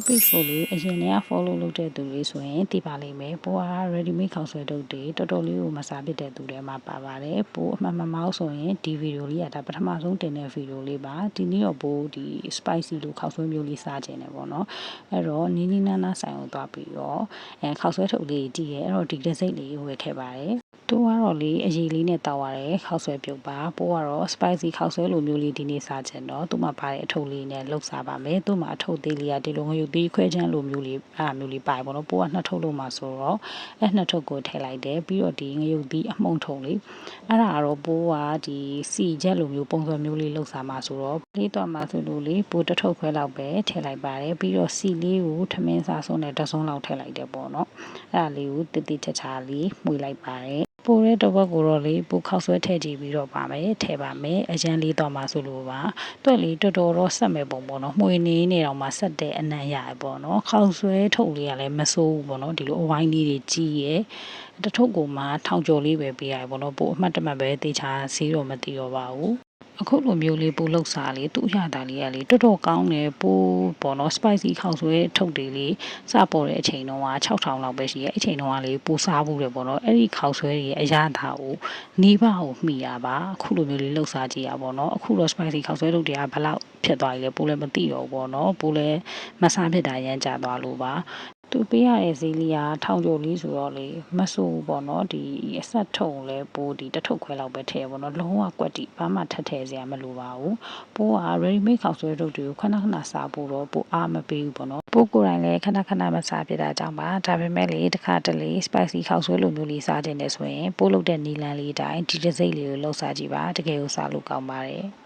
page ကိုလေအရင်တည်းက follow လုပ်တဲ့သူတွေဆိုရင်သိပါလိမ့်မယ်ပိုးက ready made ခေါက်ဆွဲတုပ်တွေတော်တော်လေးကိုမစားဖြစ်တဲ့သူတွေမှာပါပါတယ်ပိုးအမှန်မှန်မောက်ဆိုရင်ဒီဗီဒီယိုလေးကဒါပထမဆုံးတင်တဲ့ဗီဒီယိုလေးပါဒီနေ့တော့ပိုးဒီ spicy လို့ခေါက်ဆွဲမျိုးလေးစားခြင်းတယ်ပေါ့နော်အဲ့တော့နီးနီးနားနားဆိုင်ကိုသွားပြီးတော့ခေါက်ဆွဲတုပ်လေးတည်ရဲအဲ့တော့ဒီတစ်စိတ်လေးဝယ်ခဲ့ပါတယ်သူကတော့လေအရေးလေးနဲ့တောက်ရတယ်ခေါက်ဆွဲပြုတ်ပါပိုးကတော့ spicy ခေါက်ဆွဲလိုမျိုးလေးဒီနေ့စားခြင်းတော့သူ့မှာပါတဲ့အထုပ်လေးနဲ့လှုပ်စားပါမယ်သူ့မှာအထုပ်သေးလေးကဒီလိုငရုတ်သီးခွဲချမ်းလိုမျိုးလေးအဲ့မျိုးလေးပါပေါ့နော်ပိုးကနှစ်ထုပ်လို့မှာဆိုတော့အဲ့နှစ်ထုပ်ကိုထည့်လိုက်တယ်ပြီးတော့ဒီငရုတ်သီးအမှုန့်ထုံလေးအဲ့ဒါကတော့ပိုးကဒီစီချက်လိုမျိုးပုံစံမျိုးလေးလှုပ်စားမှာဆိုတော့လေးတော့မှာဆိုလို့လေပိုးတစ်ထုပ်ခွဲလောက်ပဲထည့်လိုက်ပါတယ်ပြီးတော့စီလေးကိုထမင်းစားဆုံးနဲ့တစ်စုံလောက်ထည့်လိုက်တယ်ပေါ့နော်အဲ့ဒါလေးကိုတိတိကျကျလေးမှွေလိုက်ပါတယ်ပိုတဲ့တစ်ဝက်ကိုတော့လေပိုခောက်ဆွဲထည့်ကြည့်ပြီးတော့ပါမယ်ထည့်ပါမယ်အရန်လေးတော့မှဆိုလို့ပါတွက်လေးတော်တော်တော့ဆက်မယ်ပုံပေါ့နော်မှွေနေနေတော့မှဆက်တဲ့အနံ့ရရပေါ့နော်ခောက်ဆွဲထုတ်လေးကလည်းမစိုးဘူးပေါ့နော်ဒီလိုအဝိုင်းလေးတွေကြီးရဲ့တထုပ်ကိုမှထောင်ကျော်လေးပဲပေးရတယ်ပေါ့နော်ပိုအမှတ်တမဲ့ပဲတေချာစီးတော့မသိတော့ပါဘူးအခုလိုမျိုးလေးပို့လောက်စားလေးသူ့အရသာလေးကလေတော်တော်ကောင်းတယ်ပို့ပေါ့နော် spicy ခောက်ဆွဲထုတ်တွေလေးစပေါ်တဲ့အချိန်တုန်းက6000လောက်ပဲရှိရဲ့အချိန်တုန်းကလေပို့စားဘူးတယ်ပေါ့နော်အဲ့ဒီခောက်ဆွဲတွေအရသာကိုနေပါကိုမှီရပါအခုလိုမျိုးလေးလောက်စားကြည့်ရပါတော့အခုတော့ spicy ခောက်ဆွဲထုတ်တွေကဘယ်လောက်ဖြစ်သွားပြီလဲပို့လည်းမသိတော့ဘူးပေါ့နော်ပို့လည်းမစားဖြစ်တာရမ်းကြသွားလို့ပါသူပေးရတဲ့ဈေးလေးကထောင်ကျော်လေးဆိုတော့လေမဆိုးပေါ့နော်ဒီအဆက်ထုံလဲပိုးဒီတစ်ထုပ်ခွဲလောက်ပဲထည့်ပေါ့နော်လုံးဝကွက်တိဘာမှထပ်ထည့်စရာမလိုပါဘူးပိုးက ready made ခေါက်ဆွဲထုတ်တွေကိုခဏခဏစားဖို့တော့ပိုးအားမပေးဘူးပေါ့နော်ပိုးကိုယ်တိုင်လည်းခဏခဏမစားဖြစ်တာကြောင့်ပါဒါပေမဲ့လေတစ်ခါတလေ spicy ခေါက်ဆွဲလိုမျိုးလေးစားခြင်းနဲ့ဆိုရင်ပိုးလုပ်တဲ့နီလန်လေးတိုင်းဒီတစ်စိတ်လေးကိုလှုပ်စားကြည့်ပါတကယ်ကိုစားလို့ကောင်းပါတယ်